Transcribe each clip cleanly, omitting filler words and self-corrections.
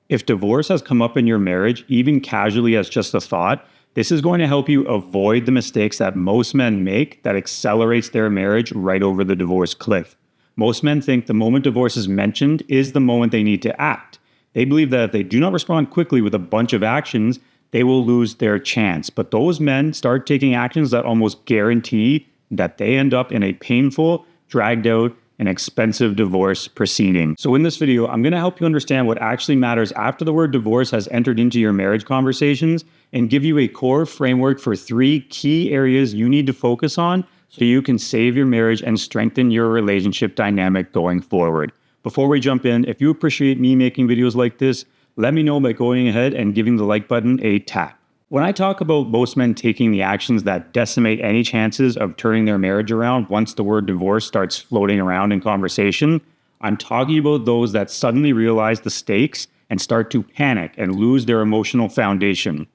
If divorce has come up in your marriage, even casually as just a thought, this is going to help you avoid the mistakes that most men make that accelerates their marriage right over the divorce cliff. Most men think the moment divorce is mentioned is the moment they need to act. They believe that if they do not respond quickly with a bunch of actions, they will lose their chance. But those men start taking actions that almost guarantee that they end up in a painful, dragged out, and expensive divorce proceeding. So in this video, I'm going to help you understand what actually matters after the word divorce has entered into your marriage conversations and give you a core framework for 3 key areas you need to focus on so you can save your marriage and strengthen your relationship dynamic going forward. Before we jump in, if you appreciate me making videos like this, let me know by going ahead and giving the like button a tap. When I talk about most men taking the actions that decimate any chances of turning their marriage around once the word divorce starts floating around in conversation, I'm talking about those that suddenly realize the stakes and start to panic and lose their emotional foundation.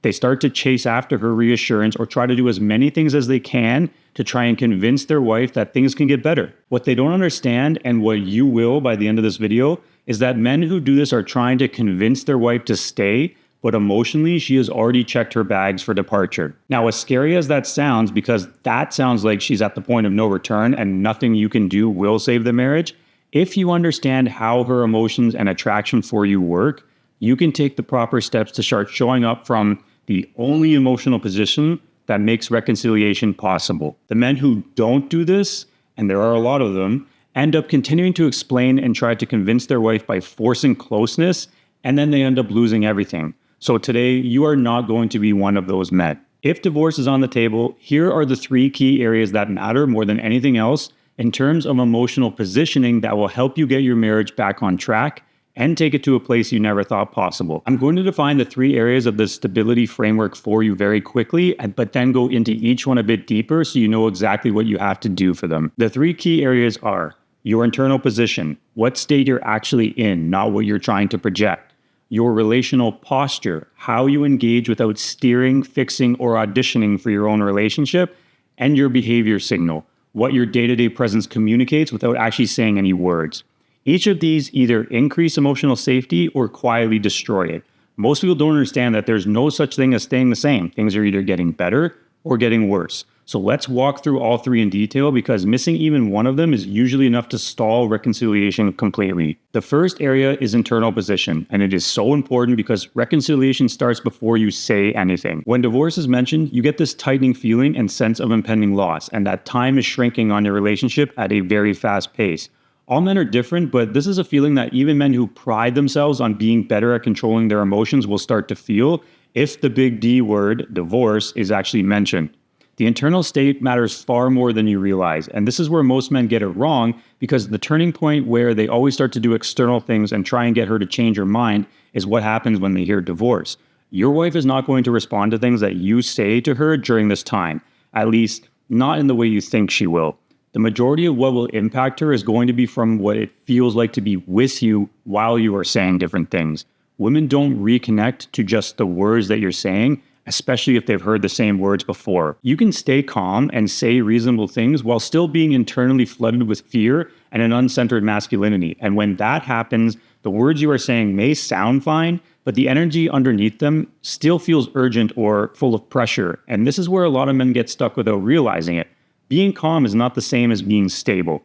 They start to chase after her reassurance or try to do as many things as they can to try and convince their wife that things can get better. What they don't understand, and what you will by the end of this video, is that men who do this are trying to convince their wife to stay, but emotionally, she has already checked her bags for departure. Now, as scary as that sounds, because that sounds like she's at the point of no return and nothing you can do will save the marriage, if you understand how her emotions and attraction for you work, you can take the proper steps to start showing up from the only emotional position that makes reconciliation possible. The men who don't do this, and there are a lot of them, end up continuing to explain and try to convince their wife by forcing closeness, and then they end up losing everything. So today, you are not going to be one of those men. If divorce is on the table, here are the 3 key areas that matter more than anything else in terms of emotional positioning that will help you get your marriage back on track and take it to a place you never thought possible. I'm going to define the 3 areas of the stability framework for you very quickly, but then go into each one a bit deeper so you know exactly what you have to do for them. The 3 key areas are your internal position, what state you're actually in, not what you're trying to project. Your relational posture, how you engage without steering, fixing, or auditioning for your own relationship, and your behavior signal, what your day-to-day presence communicates without actually saying any words. Each of these either increase emotional safety or quietly destroy it. Most people don't understand that there's no such thing as staying the same. Things are either getting better or getting worse. So let's walk through all 3 in detail because missing even one of them is usually enough to stall reconciliation completely. The first area is internal position, and it is so important because reconciliation starts before you say anything. When divorce is mentioned, you get this tightening feeling and sense of impending loss, and that time is shrinking on your relationship at a very fast pace. All men are different, but this is a feeling that even men who pride themselves on being better at controlling their emotions will start to feel if the big D word, divorce, is actually mentioned. The internal state matters far more than you realize, and this is where most men get it wrong because the turning point where they always start to do external things and try and get her to change her mind is what happens when they hear divorce. Your wife is not going to respond to things that you say to her during this time, at least not in the way you think she will. The majority of what will impact her is going to be from what it feels like to be with you while you are saying different things. Women don't reconnect to just the words that you're saying, especially if they've heard the same words before. You can stay calm and say reasonable things while still being internally flooded with fear and an uncentered masculinity. And when that happens, the words you are saying may sound fine, but the energy underneath them still feels urgent or full of pressure. And this is where a lot of men get stuck without realizing it. Being calm is not the same as being stable.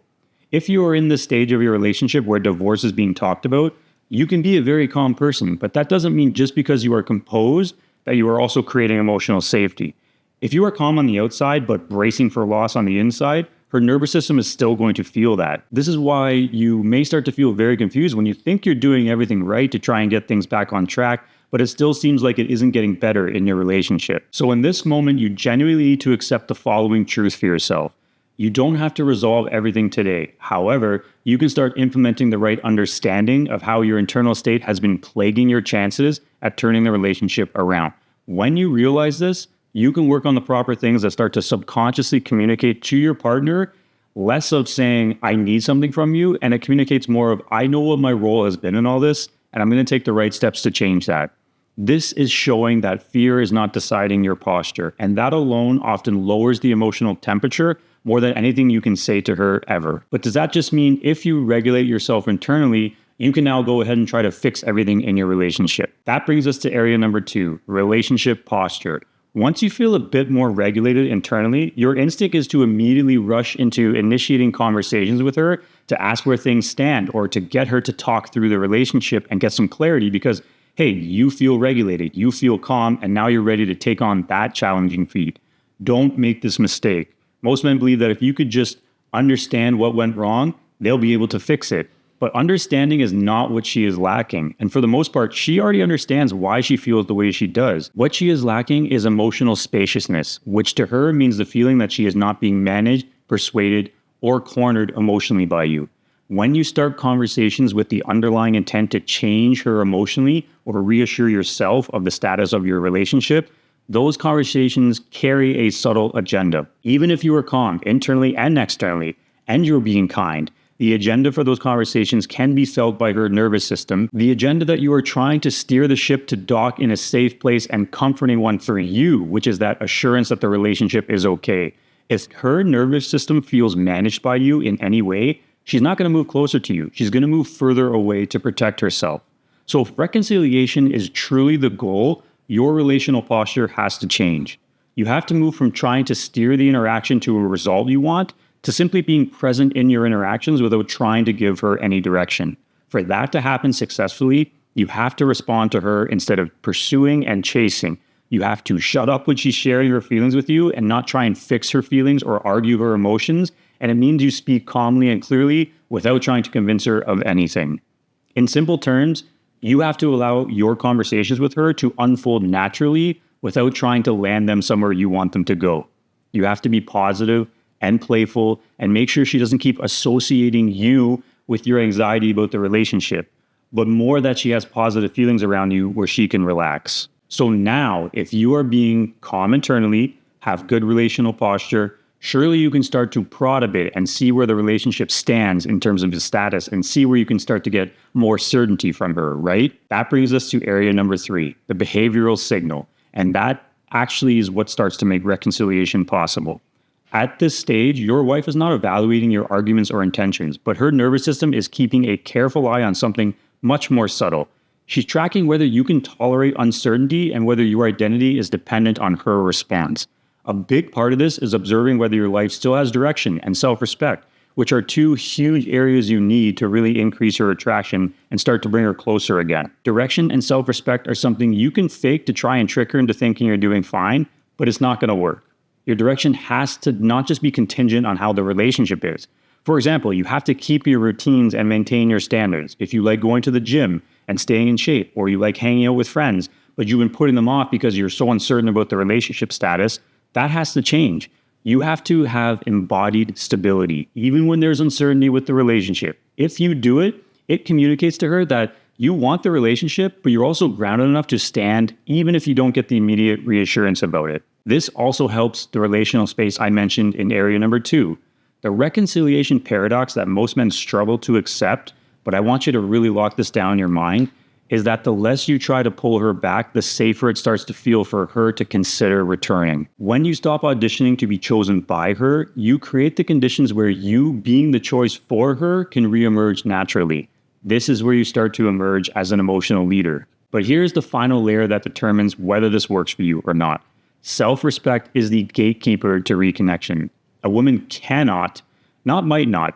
If you are in this stage of your relationship where divorce is being talked about, you can be a very calm person, but that doesn't mean just because you are composed that you are also creating emotional safety. If you are calm on the outside but bracing for loss on the inside, her nervous system is still going to feel that. This is why you may start to feel very confused when you think you're doing everything right to try and get things back on track, but it still seems like it isn't getting better in your relationship. So in this moment, you genuinely need to accept the following truth for yourself. You don't have to resolve everything today. However, you can start implementing the right understanding of how your internal state has been plaguing your chances at turning the relationship around. When you realize this, you can work on the proper things that start to subconsciously communicate to your partner, less of saying, I need something from you, and it communicates more of, I know what my role has been in all this, and I'm going to take the right steps to change that. This is showing that fear is not deciding your posture, and that alone often lowers the emotional temperature more than anything you can say to her ever. But does that just mean if you regulate yourself internally, you can now go ahead and try to fix everything in your relationship. That brings us to area number 2, relationship posture. Once you feel a bit more regulated internally, your instinct is to immediately rush into initiating conversations with her to ask where things stand or to get her to talk through the relationship and get some clarity because, hey, you feel regulated, you feel calm, and now you're ready to take on that challenging feat. Don't make this mistake. Most men believe that if you could just understand what went wrong, they'll be able to fix it. But understanding is not what she is lacking. And for the most part, she already understands why she feels the way she does. What she is lacking is emotional spaciousness, which to her means the feeling that she is not being managed, persuaded, or cornered emotionally by you. When you start conversations with the underlying intent to change her emotionally or reassure yourself of the status of your relationship, those conversations carry a subtle agenda. Even if you are calm internally and externally, and you're being kind, the agenda for those conversations can be felt by her nervous system. The agenda that you are trying to steer the ship to dock in a safe place and comforting one for you, which is that assurance that the relationship is okay. If her nervous system feels managed by you in any way, she's not going to move closer to you. She's going to move further away to protect herself. So if reconciliation is truly the goal, your relational posture has to change. You have to move from trying to steer the interaction to a result you want to simply being present in your interactions without trying to give her any direction. For that to happen successfully, you have to respond to her instead of pursuing and chasing. You have to shut up when she's sharing her feelings with you and not try and fix her feelings or argue her emotions. And it means you speak calmly and clearly without trying to convince her of anything. In simple terms, you have to allow your conversations with her to unfold naturally without trying to land them somewhere you want them to go. You have to be positive and playful and make sure she doesn't keep associating you with your anxiety about the relationship, but more that she has positive feelings around you where she can relax. So now, if you are being calm internally, have good relational posture, surely you can start to prod a bit and see where the relationship stands in terms of the status and see where you can start to get more certainty from her, right? That brings us to area number 3, the behavioral signal. And that actually is what starts to make reconciliation possible. At this stage, your wife is not evaluating your arguments or intentions, but her nervous system is keeping a careful eye on something much more subtle. She's tracking whether you can tolerate uncertainty and whether your identity is dependent on her response. A big part of this is observing whether your life still has direction and self-respect, which are 2 huge areas you need to really increase her attraction and start to bring her closer again. Direction and self-respect are something you can fake to try and trick her into thinking you're doing fine, but it's not going to work. Your direction has to not just be contingent on how the relationship is. For example, you have to keep your routines and maintain your standards. If you like going to the gym and staying in shape, or you like hanging out with friends, but you've been putting them off because you're so uncertain about the relationship status, that has to change. You have to have embodied stability, even when there's uncertainty with the relationship. If you do it, it communicates to her that you want the relationship, but you're also grounded enough to stand, even if you don't get the immediate reassurance about it. This also helps the relational space I mentioned in area number 2. The reconciliation paradox that most men struggle to accept, but I want you to really lock this down in your mind, is that the less you try to pull her back, the safer it starts to feel for her to consider returning. When you stop auditioning to be chosen by her, you create the conditions where you being the choice for her can reemerge naturally. This is where you start to emerge as an emotional leader. But here's the final layer that determines whether this works for you or not. Self-respect is the gatekeeper to reconnection. A woman cannot,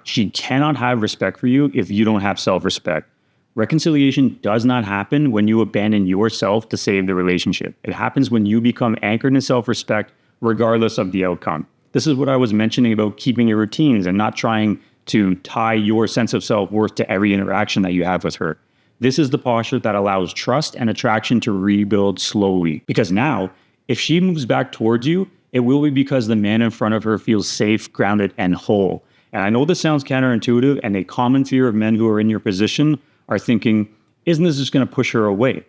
she cannot have respect for you if you don't have self-respect. Reconciliation does not happen when you abandon yourself to save the relationship. It happens when you become anchored in self-respect regardless of the outcome. This is what I was mentioning about keeping your routines and not trying to tie your sense of self-worth to every interaction that you have with her. This is the posture that allows trust and attraction to rebuild slowly. Because now, if she moves back towards you, it will be because the man in front of her feels safe, grounded, and whole. And I know this sounds counterintuitive, and a common fear of men who are in your position are thinking, isn't this just going to push her away?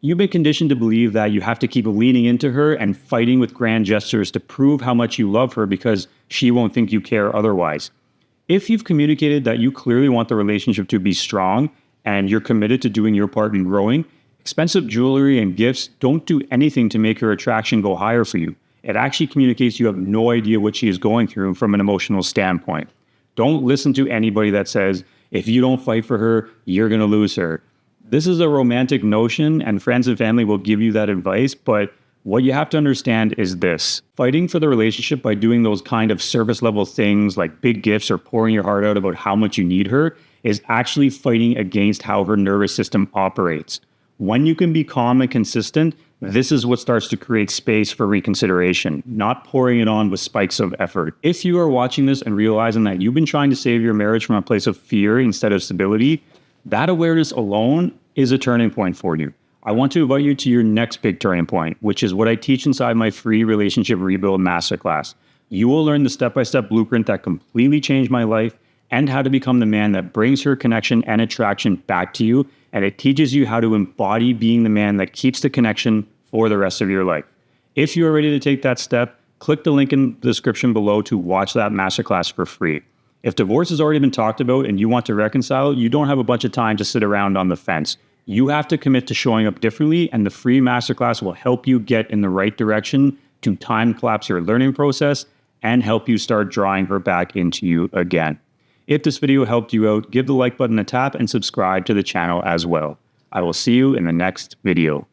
You've been conditioned to believe that you have to keep leaning into her and fighting with grand gestures to prove how much you love her because she won't think you care otherwise. If you've communicated that you clearly want the relationship to be strong and you're committed to doing your part in growing, expensive jewelry and gifts don't do anything to make her attraction go higher for you. It actually communicates you have no idea what she is going through from an emotional standpoint. Don't listen to anybody that says, If you don't fight for her, you're going to lose her. This is a romantic notion, and friends and family will give you that advice, but what you have to understand is this. Fighting for the relationship by doing those kind of service level things like big gifts or pouring your heart out about how much you need her is actually fighting against how her nervous system operates. When you can be calm and consistent, this is what starts to create space for reconsideration, not pouring it on with spikes of effort. If you are watching this and realizing that you've been trying to save your marriage from a place of fear instead of stability, that awareness alone is a turning point for you. I want to invite you to your next big turning point, which is what I teach inside my free Relationship Rebuild Masterclass. You will learn the step-by-step blueprint that completely changed my life and how to become the man that brings her connection and attraction back to you. And it teaches you how to embody being the man that keeps the connection for the rest of your life. If you are ready to take that step, click the link in the description below to watch that masterclass for free. If divorce has already been talked about and you want to reconcile, you don't have a bunch of time to sit around on the fence. You have to commit to showing up differently, and the free masterclass will help you get in the right direction to time collapse your learning process and help you start drawing her back into you again. If this video helped you out, give the like button a tap and subscribe to the channel as well. I will see you in the next video.